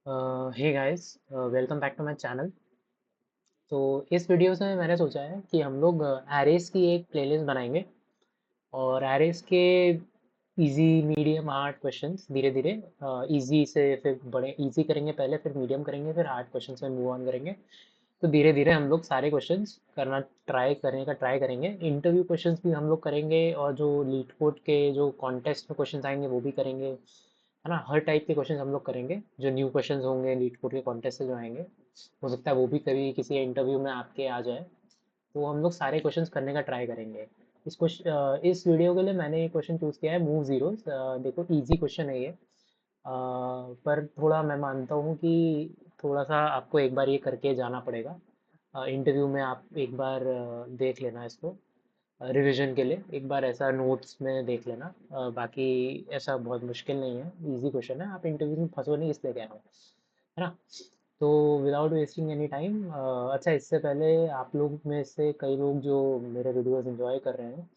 Hey guys, welcome back to my channel. तो इस video से मैंने सोचा है कि हम लोग एरेस की एक प्लेलिस्ट बनाएंगे और एरेस के इजी मीडियम हार्ड क्वेश्चंस धीरे धीरे इजी से फिर बड़े इजी करेंगे, पहले फिर मीडियम करेंगे, फिर हार्ड क्वेश्चंस में मूव ऑन करेंगे। तो धीरे धीरे हम लोग सारे क्वेश्चंस ट्राई करेंगे। इंटरव्यू क्वेश्चंस भी हम लोग करेंगे और जो लीड कोड के जो कॉन्टेस्ट में क्वेश्चंस आएंगे वो भी करेंगे, है ना। हर टाइप के क्वेश्चंस हम लोग करेंगे। जो न्यू क्वेश्चंस होंगे लीड कोड के कॉन्टेस्ट से जो आएंगे, हो सकता है वो भी कभी किसी इंटरव्यू में आपके आ जाए। तो हम लोग सारे क्वेश्चंस करने का ट्राई करेंगे। इस वीडियो के लिए मैंने ये क्वेश्चन चूज़ किया है, मूव जीरोस। देखो इजी क्वेश्चन है ये। पर थोड़ा मैं मानता हूँ कि थोड़ा सा आपको एक बार ये करके जाना पड़ेगा। इंटरव्यू में आप एक बार देख लेना इसको, रिवीजन के लिए एक बार ऐसा नोट्स में देख लेना। बाकी ऐसा बहुत मुश्किल नहीं है, इजी क्वेश्चन है। आप इंटरव्यू में फंसो नहीं, इसलिए कह रहा हूँ, है ना। तो विदाउट वेस्टिंग एनी टाइम, अच्छा इससे पहले आप लोग में से कई लोग जो मेरे वीडियोस एंजॉय कर रहे हैं,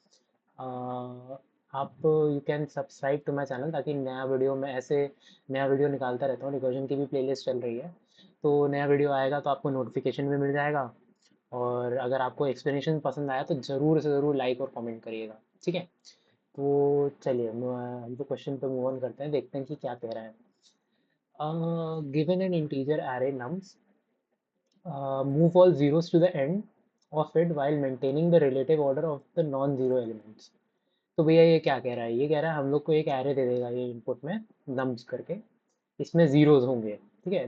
आप you can subscribe to my channel, ताकि नया वीडियो निकालता रहता हूँ। रिकर्जन की भी प्लेलिस्ट चल रही है, तो नया वीडियो आएगा तो आपको नोटिफिकेशन भी मिल जाएगा। और अगर आपको एक्सप्लेनेशन पसंद आया तो ज़रूर से ज़रूर लाइक और कमेंट करिएगा, ठीक है। तो चलिए हम तो क्वेश्चन पे मूव ऑन करते हैं, देखते हैं कि क्या कह रहा है। Given an integer array nums, move all zeros to the end of it while maintaining the relative order of the non-zero elements। तो भैया ये क्या कह रहा है? ये कह रहा है हम लोग को एक एरे दे देगा ये इनपुट में, नम्स करके। इसमें जीरोज होंगे, ठीक है।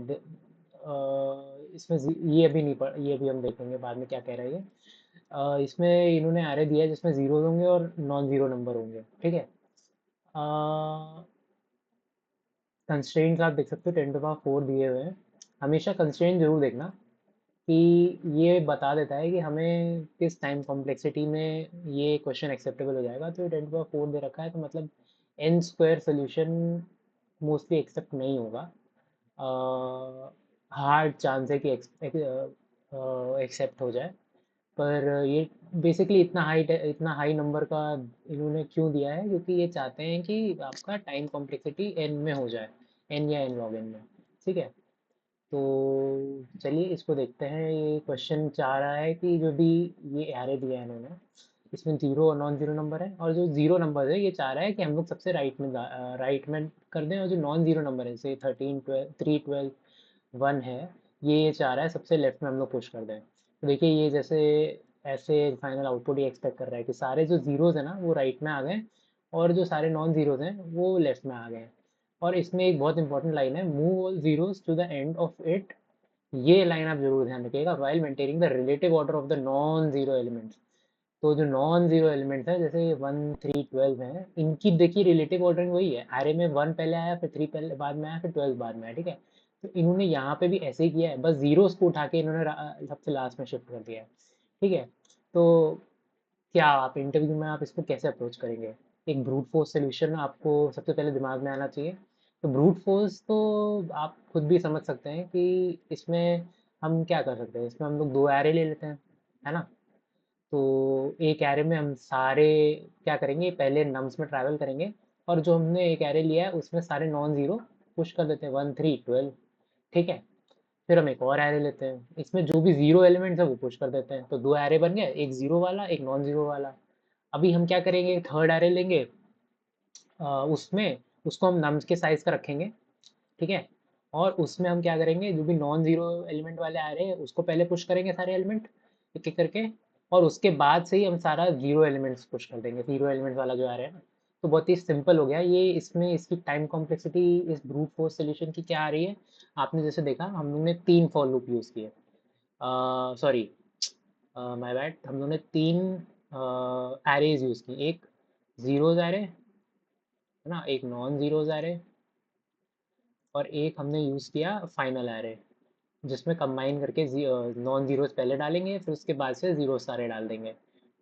ये अभी नहीं पढ़, ये अभी हम देखेंगे बाद में क्या कह रहा है ये। इसमें इन्होंने एरे दिया है जिसमें जीरोज होंगे और नॉन जीरो नंबर होंगे, ठीक है। कंस्ट्रेंट्स आप देख सकते हो 10⁴ दिए हुए हैं। हमेशा कंस्ट्रेंट जरूर देखना कि ये बता देता है कि हमें किस टाइम कॉम्प्लेक्सिटी में ये क्वेश्चन एक्सेप्टेबल हो जाएगा। तो 10⁴ दे रखा है तो मतलब N square solution mostly accept नहीं होगा। हार्ड चांस है कि एक्सेप्ट हो जाए। पर ये बेसिकली इतना हाई नंबर का इन्होंने क्यों दिया है, क्योंकि ये चाहते हैं कि आपका टाइम कॉम्प्लेक्सिटी एन में हो जाए, एन या एन लॉग एन में, ठीक है। तो चलिए इसको देखते हैं। ये क्वेश्चन चाह रहा है कि जो भी ये एरे दिया है इन्होंने, इसमें जीरो और नॉन जीरो नंबर है, और जो जीरो नंबर है ये चाह रहा है कि हम लोग सबसे राइट में कर दें, और जो नॉन जीरो नंबर है जैसे 13 12 3 12 1 है, ये चाह रहा है सबसे लेफ्ट में हम लोग पुश कर दें। तो देखिए ये जैसे ऐसे फाइनल आउटपुट ये एक्सपेक्ट कर रहा है कि सारे जो जीरोज है ना वो राइट में आ गए, और जो सारे नॉन जीरोज हैं वो लेफ्ट में आ गए। और इसमें एक बहुत इंपॉर्टेंट लाइन है, move all zeros to the end of it. ये लाइन आप जरूर ध्यान रखिएगा, while maintaining the relative order of the non zero elements. तो जो नॉन जीरो एलिमेंट्स हैं जैसे 1 3 12 हैं, इनकी देखिए रिलेटिव ऑर्डरिंग वही है। एरे में 1 पहले आया, फिर 3 पहले बाद में आया, फिर 12 बाद में आया, ठीक है। तो इन्होंने यहाँ पे भी ऐसे ही किया है, बस जीरोस को उठा के इन्होंने सबसे लास्ट में शिफ्ट कर दिया है, ठीक है। तो क्या आप इंटरव्यू में आप इसको कैसे अप्रोच करेंगे? एक ब्रूट फोर्स सोल्यूशन आपको सबसे पहले दिमाग में आना चाहिए। तो ब्रूट फोर्स तो आप खुद भी समझ सकते हैं कि इसमें हम क्या कर सकते हैं। इसमें हम लोग दो एरे ले लेते हैं, है ना। तो एक एरे में हम सारे क्या करेंगे, पहले नम्स में ट्रैवल करेंगे, और जो हमने एक एरे लिया है उसमें सारे नॉन जीरो पुश कर देते हैं, 1 3 12, ठीक है। फिर हम एक और एरे लेते हैं, इसमें जो भी जीरो एलिमेंट्स है वो पुश कर देते हैं। तो दो एरे बन गए, एक जीरो वाला एक नॉन जीरो वाला। अभी हम क्या करेंगे, थर्ड एरे लेंगे। उसमें उसको हम नम्स के साइज का रखेंगे, ठीक है। और उसमें हम क्या करेंगे, जो भी नॉन जीरो एलिमेंट वाले आ रहे हैं उसको पहले पुश करेंगे सारे एलिमेंट एक एक करके, और उसके बाद से ही हम सारा जीरो एलिमेंट्स पुश कर देंगे, जीरो एलिमेंट वाला जो आ रहा है ना। तो बहुत ही सिंपल हो गया ये। इसमें इसकी टाइम कॉम्प्लेक्सिटी इस ब्रूट फोर्स सोल्यूशन की क्या आ रही है, आपने जैसे देखा हम लोग ने 3 फॉर लूप यूज़ किए। सॉरी, माय बैड, हम लोगों ने 3 एरेज यूज़ की। एक जीरोज एरे, है ना, एक नॉन जीरोज एरे, और एक हमने यूज़ किया फाइनल एरे, जिसमें कंबाइन करके नॉन जीरोस पहले डालेंगे, फिर उसके बाद से जीरो सारे डाल देंगे,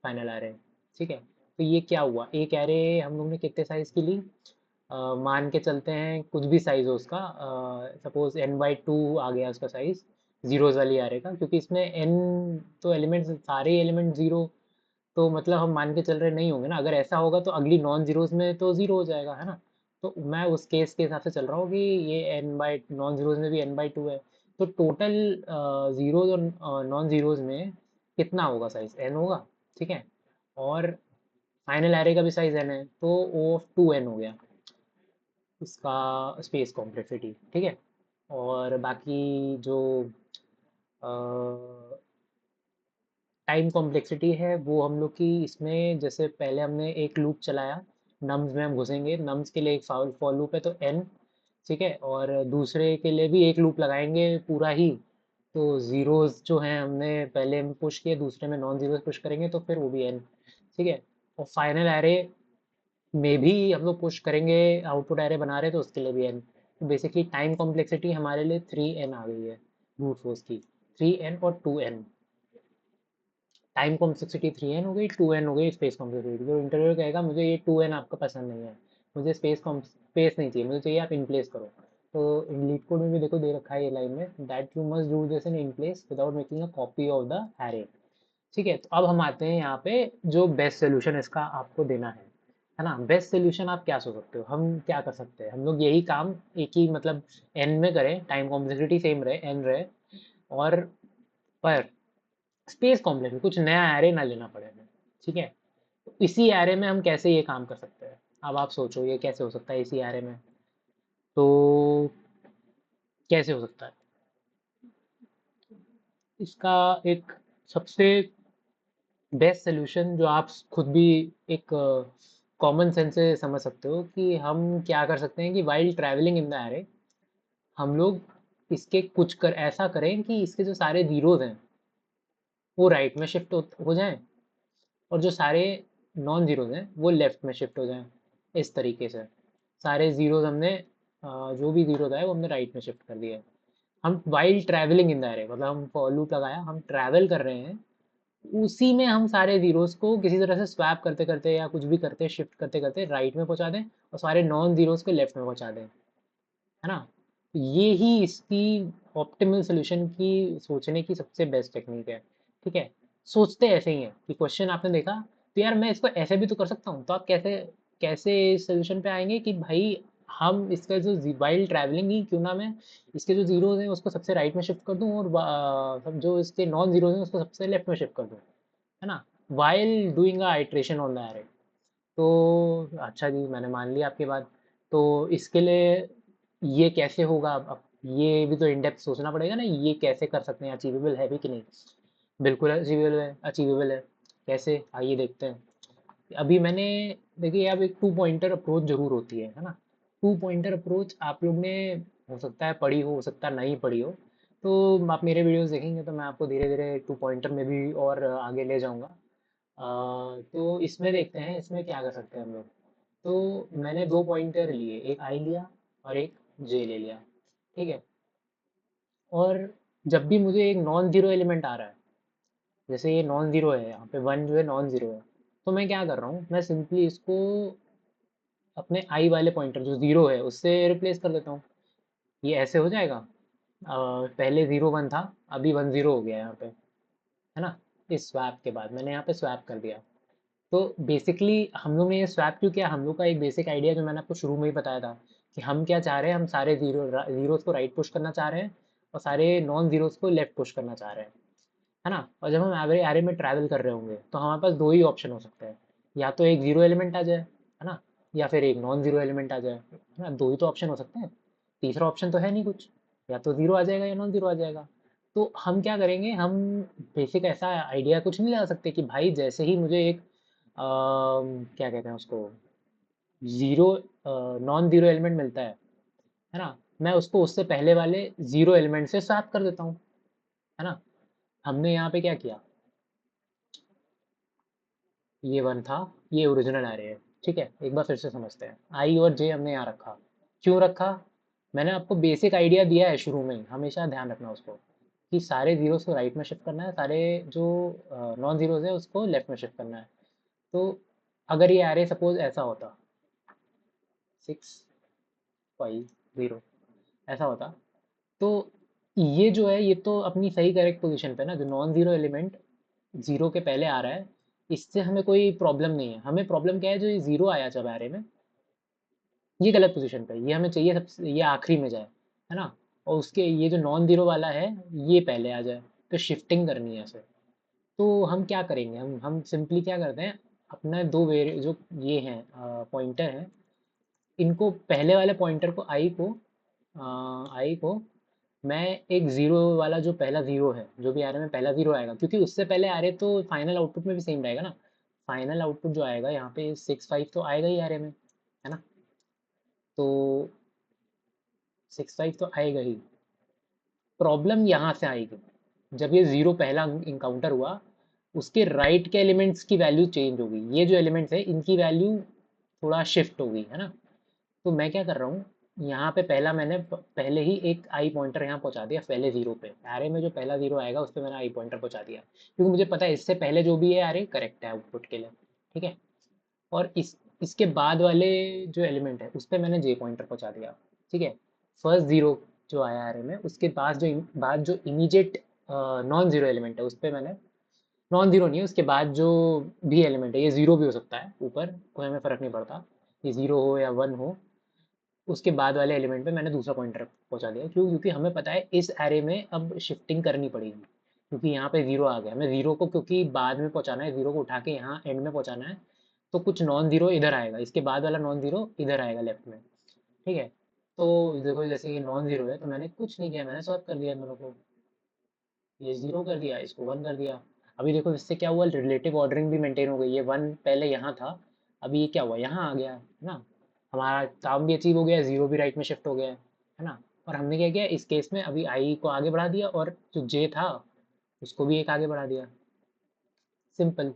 फाइनल एरे, ठीक है। तो ये क्या हुआ, एक एरे हम लोग ने कितने साइज़ की ली, मान के चलते हैं कुछ भी साइज़ हो उसका। सपोज n/2 आ गया उसका साइज़, जीरोज वाली एरे का, क्योंकि इसमें n तो एलिमेंट्स, सारे एलिमेंट जीरो, तो मतलब हम मान के चल रहे नहीं होंगे ना। अगर ऐसा होगा तो अगली नॉन जीरोज में तो जीरो हो जाएगा, है ना। तो मैं उस केस के हिसाब से चल रहा हूँ कि ये एन बाई नॉन जीरोज में भी एन बाई टू है, तो टोटल जीरोज और नॉन जीरोज में कितना होगा साइज, एन होगा, ठीक है। और फाइनल एरे का भी साइज एन है, तो ओ ऑफ टू एन हो गया इसका स्पेस कॉम्प्लेक्सिटी, ठीक है। और बाकी जो टाइम कॉम्प्लेक्सिटी है वो हम लोग की इसमें, जैसे पहले हमने एक लूप चलाया, नम्स में हम घुसेंगे, नम्स के लिए एक फॉर लूप है तो एन, ठीक है। और दूसरे के लिए भी एक लूप लगाएंगे पूरा ही, तो ज़ीरोज़ जो हैं हमने पहले में पुश किए, दूसरे में नॉन ज़ीरोज़ पुश करेंगे तो फिर वो भी एन, ठीक है। और फाइनल एरे में भी हम लोग पुश करेंगे, आउटपुट एरे बना रहे हैं तो उसके लिए भी एन। तो बेसिकली टाइम कॉम्प्लेक्सिटी हमारे लिए 3n आ गई है ब्रूट फोर्स की, 3n और 2n। टाइम कॉम्प्लेक्सिटी 3n हो गई, 2n हो गई स्पेस कॉम्प्लेक्सिटी। तो इंटरव्यू कहेगा मुझे ये 2n आपका पसंद नहीं है, मुझे स्पेस नहीं चाहिए, मुझे चाहिए आप इन प्लेस करो। तो इन लीड कोड में भी देखो दे रखा है ये लाइन में, that you must do this in place without making a copy of the array, ठीक है। तो अब हम आते हैं यहाँ पे, जो बेस्ट सोल्यूशन इसका आपको देना है ना। बेस्ट सोल्यूशन आप क्या सोच सकते हो, हम क्या कर सकते हैं, हम लोग यही काम एक ही मतलब एन में करें, टाइम कॉम्प्लेक्सिटी सेम रहे, एन रहे, और पर स्पेस कॉम्प्लेक्स में कुछ नया एरे ना लेना पड़े हमें, ठीक है। तो इसी एरे में हम कैसे ये काम कर सकते हैं, अब आप सोचो ये कैसे हो सकता है इसी एरे में, तो कैसे हो सकता है इसका एक सबसे बेस्ट सोल्यूशन जो आप खुद भी एक कॉमन सेंस से समझ सकते हो, कि हम क्या कर सकते हैं कि while travelling in the array हम लोग इसके कुछ कर ऐसा करें कि इसके जो सारे जीरोज हैं वो राइट में शिफ्ट हो जाएं, और जो सारे नॉन जीरोज हैं वो लेफ्ट में शिफ्ट हो जाएं। इस तरीके से सारे जीरोज हमने जो भी जीरो था वो हमने राइट में शिफ्ट कर दिया। हम while travelling in the array, मतलब हम फॉर लूप लगाया, हम ट्रैवल कर रहे हैं, उसी में हम सारे जीरोस को किसी तरह से स्वैप करते करते या कुछ भी करते शिफ्ट करते करते राइट में पहुंचा दें, और सारे नॉन जीरोस को लेफ्ट में पहुंचा दें, है ना। तो ये ही इसकी ऑप्टिमल सोल्यूशन की सोचने की सबसे बेस्ट टेक्निक है, ठीक है। सोचते ऐसे ही हैं कि क्वेश्चन आपने देखा, तो यार मैं इसको ऐसे भी तो कर सकता हूँ, तो आप कैसे कैसे इस सोल्यूशन पे आएंगे कि भाई हम इसका जो वाइल ट्रैवलिंग ही क्यों ना, मैं इसके जो जीरोज हैं उसको सबसे राइट में शिफ्ट कर दूँ, और सब जो इसके नॉन जीरोज हैं उसको सबसे लेफ्ट में शिफ्ट कर दूँ, है ना, while doing a iteration on the array. तो अच्छा जी, मैंने मान लिया आपकी बात। तो इसके लिए ये कैसे होगा, अब ये भी तो इन डेप्थ सोचना पड़ेगा ना, ये कैसे कर सकते हैं, अचीवेबल है भी कि नहीं। बिल्कुल अचीवेबल है, अचीवेबल है। कैसे, आइए देखते हैं। अभी मैंने, देखिए अब एक टू पॉइंटर अप्रोच जरूर होती है ना। टू पॉइंटर अप्रोच आप लोग ने हो सकता है पढ़ी हो सकता है नहीं पढ़ी हो, तो आप मेरे वीडियोस देखेंगे तो मैं आपको धीरे धीरे टू पॉइंटर में भी और आगे ले जाऊंगा। तो इसमें देखते हैं इसमें क्या कर सकते हैं हम लोग। तो मैंने दो पॉइंटर लिए, एक आई लिया और एक जे ले लिया, ठीक है। और जब भी मुझे एक नॉन जीरो एलिमेंट आ रहा है, जैसे ये नॉन जीरो है, यहाँ पे वन जो है नॉन जीरो है, तो मैं क्या कर रहा हूँ, मैं सिंपली इसको अपने आई वाले पॉइंटर जो जीरो है उससे रिप्लेस कर देता हूँ। ये ऐसे हो जाएगा, पहले जीरो वन था, अभी वन जीरो हो गया यहाँ पे, है ना। इस स्वैप के बाद मैंने यहाँ पे स्वैप कर दिया। तो बेसिकली हम लोग ने ये स्वैप क्यों किया, हम लोग का एक बेसिक आइडिया जो मैंने आपको शुरू में ही बताया था, कि हम क्या चाह रहे हैं, हम सारे जीरोस को राइट पुश करना चाह रहे हैं, और सारे नॉन जीरोस को लेफ्ट पुश करना चाह रहे हैं, है ना। और जब हम एवरे एरे में ट्रैवल कर रहे होंगे तो हमारे पास दो ही ऑप्शन हो सकते हैं, या तो एक जीरो एलिमेंट आ जाए, है ना, या फिर एक नॉन जीरो एलिमेंट आ जाए, है ना, दो ही तो ऑप्शन हो सकते हैं। तीसरा ऑप्शन तो है नहीं कुछ, या तो जीरो आ जाएगा या नॉन जीरो आ जाएगा। तो हम क्या करेंगे, हम बेसिक ऐसा आइडिया कुछ नहीं लगा सकते कि भाई जैसे ही मुझे एक क्या कहते हैं उसको, जीरो नॉन जीरो एलिमेंट मिलता है ना, मैं उसको उससे पहले वाले जीरो एलिमेंट से स्वैप कर देता हूँ, है ना। हमने यहाँ पे क्या किया, ये वन था, ये ओरिजिनल एरे है, ठीक है। एक बार फिर से समझते हैं, आई और जे हमने यहाँ रखा, क्यों रखा, मैंने आपको बेसिक आइडिया दिया है शुरू में ही, हमेशा ध्यान रखना उसको, कि सारे जीरोस को राइट में शिफ्ट करना है, सारे जो नॉन जीरोस है उसको लेफ्ट में शिफ्ट करना है। तो अगर ये एरे सपोज ऐसा होता, 6 5 0 ऐसा होता, तो ये जो है ये तो अपनी सही करेक्ट पोजीशन पे ना, जो नॉन जीरो एलिमेंट जीरो के पहले आ रहा है, इससे हमें कोई प्रॉब्लम नहीं है। हमें प्रॉब्लम क्या है, जो ये जीरो आया जब एरे में, ये गलत पोजीशन पे है, ये हमें चाहिए सबसे ये आखिरी में जाए, है ना। और उसके ये जो नॉन ज़ीरो वाला है ये पहले आ जाए, तो शिफ्टिंग करनी है ऐसे। तो हम क्या करेंगे, हम सिंपली क्या करते हैं, अपना दो वेर जो ये हैं पॉइंटर हैं, इनको पहले वाले पॉइंटर को आई को मैं एक ज़ीरो वाला जो पहला ज़ीरो है, जो भी एरे में पहला ज़ीरो आएगा, क्योंकि उससे पहले एरे तो फाइनल आउटपुट में भी सेम रहेगा ना। फाइनल आउटपुट जो आएगा यहाँ पे 6 5 तो आएगा ही एरे में, है ना। तो 6 5 तो आएगा ही। प्रॉब्लम यहाँ से आएगी, जब ये ज़ीरो पहला इनकाउंटर हुआ, उसके राइट के एलिमेंट्स की वैल्यू चेंज होगी, ये जो एलिमेंट्स है इनकी वैल्यू थोड़ा शिफ्ट होगी, है ना। तो मैं क्या कर रहा हूँ, यहाँ पे पहला मैंने पहले ही एक आई पॉइंटर यहाँ पहुँचा दिया पहले ज़ीरो पे, एरे में जो पहला ज़ीरो आएगा उस पर मैंने आई पॉइंटर पहुँचा दिया, क्योंकि मुझे पता है इससे पहले जो भी है एरे करेक्ट है आउटपुट के लिए, ठीक है। और इसके बाद वाले जो एलिमेंट है उस पर मैंने जे पॉइंटर पहुँचा दिया, ठीक है। फर्स्ट ज़ीरो जो आया एरे में, उसके बाद जो इमीडिएट नॉन ज़ीरो एलिमेंट है उस पर मैंने, नॉन ज़ीरो नहीं है, उसके बाद जो भी एलिमेंट है, ये ज़ीरो भी हो सकता है ऊपर, कोई हमें फ़र्क नहीं पड़ता, ये ज़ीरो हो या वन हो, उसके बाद वाले एलिमेंट पे मैंने दूसरा पॉइंटर पहुंचा दिया। क्यों? क्योंकि हमें पता है इस एरे में अब शिफ्टिंग करनी पड़ेगी, क्योंकि यहाँ पे ज़ीरो आ गया, हमें ज़ीरो को क्योंकि बाद में पहुंचाना है, ज़ीरो को उठा के यहाँ एंड में पहुंचाना है, तो कुछ नॉन ज़ीरो इधर आएगा, इसके बाद वाला नॉन ज़ीरो इधर आएगा लेफ्ट में, ठीक है। तो देखो जैसे ये नॉन ज़ीरो है, तो मैंने कुछ नहीं किया, मैंने सॉल्व कर दिया इन दोनों को, ये ज़ीरो कर दिया, इसको वन कर दिया। अभी देखो इससे क्या हुआ, रिलेटिव ऑर्डरिंग भी मेंटेन हो गई, ये वन पहले यहाँ था, अभी ये क्या हुआ, यहाँ आ गया, है ना। हमारा काम भी अचीव हो गया, ज़ीरो भी राइट में शिफ्ट हो गया है ना। और हमने क्या किया इस केस में, अभी आई को आगे बढ़ा दिया और जो जे था उसको भी एक आगे बढ़ा दिया, सिंपल।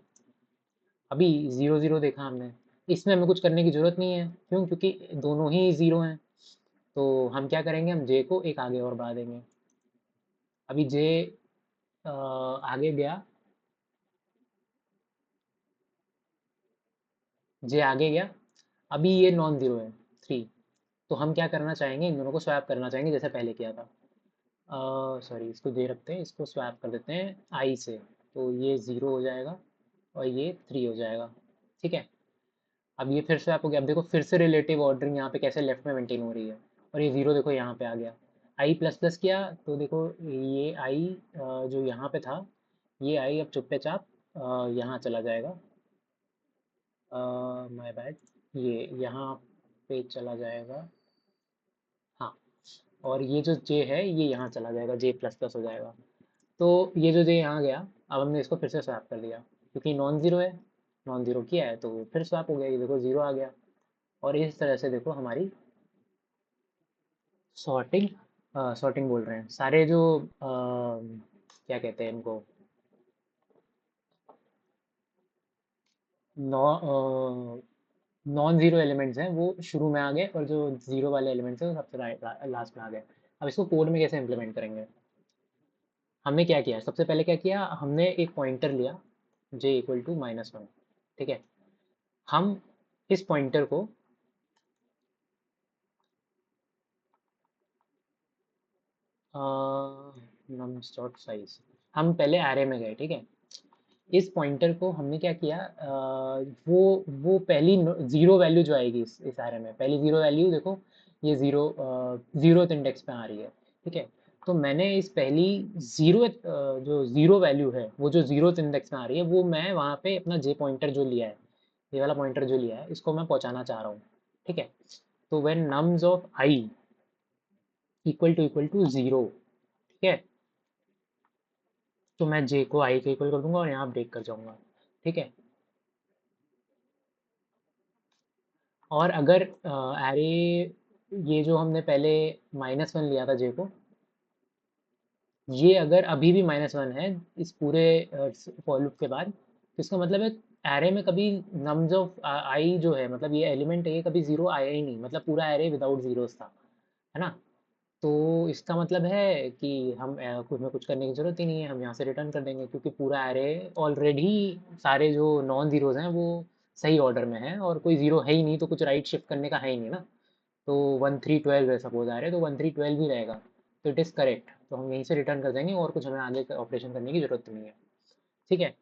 अभी ज़ीरो ज़ीरो देखा हमने, इसमें हमें कुछ करने की ज़रूरत नहीं है, क्यों? क्योंकि दोनों ही ज़ीरो हैं। तो हम क्या करेंगे, हम जे को एक आगे और बढ़ा देंगे। अभी जे आगे गया, जे आगे गया, अभी ये नॉन ज़ीरो है, थ्री। तो हम क्या करना चाहेंगे, इन दोनों को स्वैप करना चाहेंगे जैसे पहले किया था। सॉरी, इसको जे रखते हैं, इसको स्वैप कर देते हैं आई से, तो ये ज़ीरो हो जाएगा और ये थ्री हो जाएगा, ठीक है। अब ये फिर स्वैप हो गया, अब देखो फिर से रिलेटिव ऑर्डरिंग यहाँ पे कैसे लेफ्ट में मेंटेन हो रही है, और ये ज़ीरो देखो यहाँ पे आ गया। आई प्लस प्लस किया तो देखो ये आई जो यहाँ पे था, ये आई अब चुप्पे चाप यहाँ चला जाएगा, माय बैड, ये यहाँ पे चला जाएगा, हाँ। और ये जो जे है ये यहाँ चला जाएगा, जे प्लस प्लस हो जाएगा। तो ये जो जे यहाँ गया, अब हमने इसको फिर से स्वैप कर दिया, क्योंकि नॉन ज़ीरो है, नॉन ज़ीरो किया है तो फिर स्वैप हो गया, ये देखो ज़ीरो आ गया। और इस तरह से देखो हमारी सॉर्टिंग, सॉर्टिंग बोल रहे हैं सारे जो क्या कहते हैं इनको, नॉ नॉन ज़ीरो एलिमेंट्स हैं वो शुरू में आ गए, और जो ज़ीरो वाले एलिमेंट्स हैं वो सबसे लास्ट में आ गए। अब इसको कोड में कैसे इम्प्लीमेंट करेंगे, हमने क्या किया, सबसे पहले क्या किया, हमने एक पॉइंटर लिया जे इक्वल टू -1, ठीक है। हम इस पॉइंटर को नम्स डॉट साइज, हम पहले एरे में गए, ठीक है। इस पॉइंटर को हमने क्या किया, वो पहली जीरो वैल्यू जो आएगी इस एरे में, पहली जीरो वैल्यू देखो, ये जीरो इंडेक्स पे आ रही है, ठीक है। तो मैंने इस पहली जीरो जो जीरो वैल्यू है, वो जो जीरो इंडेक्स में आ रही है, वो मैं वहाँ पे अपना जे पॉइंटर जो लिया है, ये वाला पॉइंटर जो लिया है, इसको मैं पहुँचाना चाह रहा हूँ, ठीक है। तो when nums of I equal to zero, ठीक है, तो मैं जे को आई के इक्वल कर दूंगा और यहाँ ब्रेक कर जाऊंगा, ठीक है। और अगर एरे, ये जो हमने पहले -1 लिया था जे को, ये अगर अभी भी -1 है इस पूरे फॉर लूप के बाद, तो इसका मतलब है एरे में कभी नम्स ऑफ आई जो है, मतलब ये एलिमेंट है, ये कभी ज़ीरो आया ही नहीं, मतलब पूरा एरे विदाउट ज़ीरोस था, है ना। तो इसका मतलब है कि हम कुछ में कुछ करने की ज़रूरत ही नहीं है, हम यहाँ से रिटर्न कर देंगे, क्योंकि पूरा एरे ऑलरेडी, सारे जो नॉन ज़ीरोज़ हैं वो सही ऑर्डर में है, और कोई ज़ीरो है ही नहीं, तो कुछ राइट शिफ्ट करने का है ही नहीं ना। तो 1 3 12 है सपोज आ रहे हैं, तो 1 3 12 ही रहेगा, तो इट इज़ करेक्ट, तो हम यहीं से रिटर्न कर देंगे, और कुछ हमें आगे ऑपरेशन करने की ज़रूरत नहीं है, ठीक है।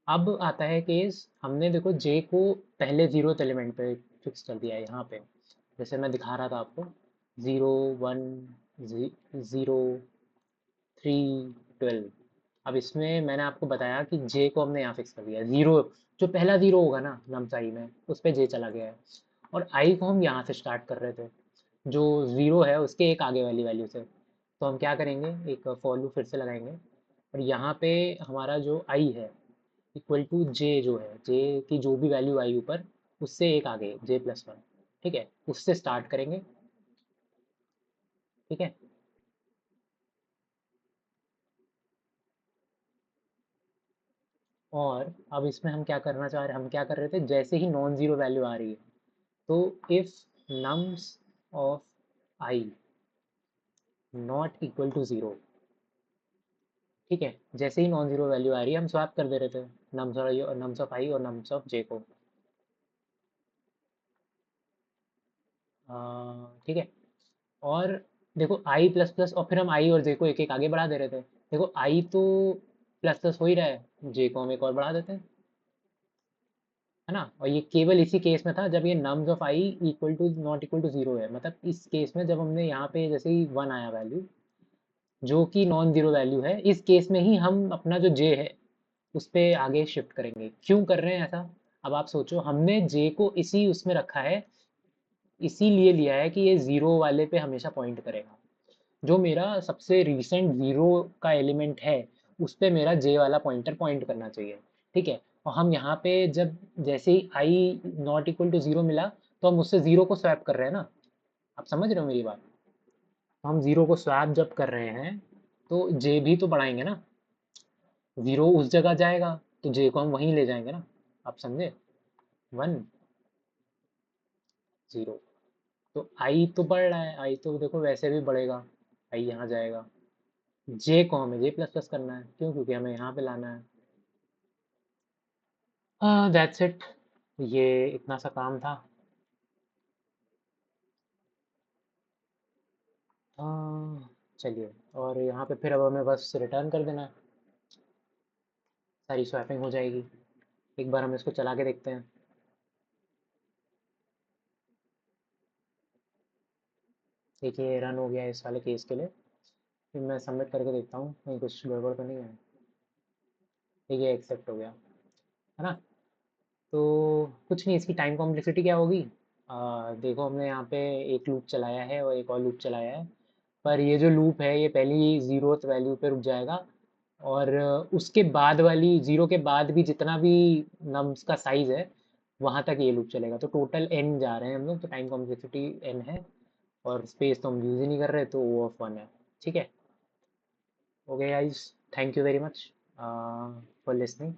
अब आता है केस, हमने देखो जे को पहले जीरो एलिमेंट पे फिक्स कर दिया है यहाँ पे, जैसे मैं दिखा रहा था आपको, 0 1 0 3 12। अब इसमें मैंने आपको बताया कि जे को हमने यहाँ फिक्स कर दिया, ज़ीरो जो पहला ज़ीरो होगा ना नमसाई में उस पे जे चला गया है। और आई को हम यहाँ से स्टार्ट कर रहे थे, जो ज़ीरो है उसके एक आगे वाली वैल्यू से। तो हम क्या करेंगे, एक फॉर लूप फिर से लगाएंगे, और यहाँ पे हमारा जो आई है इक्वल टू जे, जो है जे की जो भी वैल्यू आई ऊपर उससे एक आगे जे प्लस वन, ठीक है, उससे स्टार्ट करेंगे। ठीक है, और अब इसमें हम क्या करना चाह रहे, हम क्या कर रहे थे, जैसे ही नॉन ज़ीरो वैल्यू आ रही है तो if nums of I not equal to zero, ठीक है, जैसे ही नॉन ज़ीरो वैल्यू आ रही है हम स्वैप कर दे रहे थे नम्स ऑफ आई और नम्स ऑफ जे को। ठीक है, और देखो आई प्लस प्लस, और फिर हम आई और जे को एक एक आगे बढ़ा दे रहे थे। देखो आई तो प्लस प्लस हो ही रहा है, जे को हम एक और बढ़ा देते हैं, है ना। और ये केवल इसी केस में था जब ये nums of I equal to not equal to zero है, मतलब इस केस में जब हमने यहाँ पे जैसे ही वन आया वैल्यू जो कि नॉन जीरो वैल्यू है, इस केस में ही हम अपना जो जे है उस पे आगे शिफ्ट करेंगे। क्यों कर रहे हैं ऐसा, अब आप सोचो, हमने जे को इसी उसमें रखा है, इसीलिए लिया है कि ये ज़ीरो वाले पे हमेशा पॉइंट करेगा। जो मेरा सबसे रीसेंट ज़ीरो का एलिमेंट है उस पे मेरा जे वाला पॉइंटर पॉइंट करना चाहिए, ठीक है। और हम यहाँ पे जब जैसे ही आई नॉट इक्वल टू ज़ीरो मिला तो हम उससे ज़ीरो को स्वैप कर रहे हैं ना, आप समझ रहे हो मेरी बात। हम ज़ीरो को स्वैप जब कर रहे हैं तो जे भी तो बढ़ाएंगे ना, ज़ीरो उस जगह जाएगा तो जे को हम वहीं ले जाएंगे ना, आप समझे, वन ज़ीरो। तो आई तो बढ़ रहा है, आई तो देखो वैसे भी बढ़ेगा, आई यहाँ जाएगा, जे को हमें जे प्लस प्लस करना है, क्यों, क्योंकि हमें यहाँ पे लाना है। दैट्स इट, ये इतना सा काम था। चलिए, और यहाँ पे फिर अब हमें बस रिटर्न कर देना है, सारी स्वैपिंग हो जाएगी। एक बार हम इसको चला के देखते हैं। देखिए रन हो गया है इस वाले केस के लिए, फिर मैं सबमिट करके देखता हूँ कहीं कुछ गड़बड़ तो नहीं है। देखिए एक्सेप्ट हो गया, है ना। तो कुछ नहीं, इसकी टाइम कॉम्प्लेक्सिटी क्या होगी, देखो हमने यहाँ पे एक लूप चलाया है और एक और लूप चलाया है, पर ये जो लूप है ये पहली ज़ीरोथ वैल्यू पे रुक जाएगा, और उसके बाद वाली ज़ीरो के बाद भी जितना भी नम्स का साइज़ है वहाँ तक ये लूप चलेगा। तो टोटल एन जा रहे हैं हम लोग, तो टाइम कॉम्प्लेक्सिटी एन है, और स्पेस तो हम यूज़ ही नहीं कर रहे तो ओ ऑफ वन है। ठीक है, okay guys, thank you very much for listening.